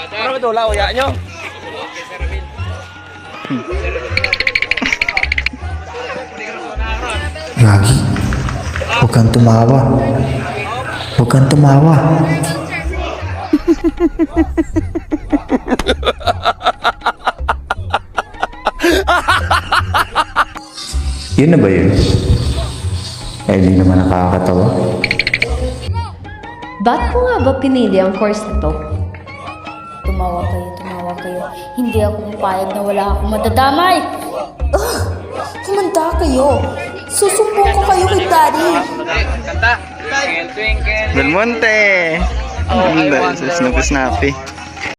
Ano ba ito? Lauya nyo? Gagi. Huwag kang tumawa. Huwag kang tumawa. Yun na ba yun? Eh, di naman nakakatawa. Ba't mo nga ba pinili ang course na to? Tumawa kayo. Hindi ako papayag na wala akong madadamay. Kumanda kayo. Susumbong ko kayo kay Daddy. Kanta. Del Monte! Ang ganda, snappy.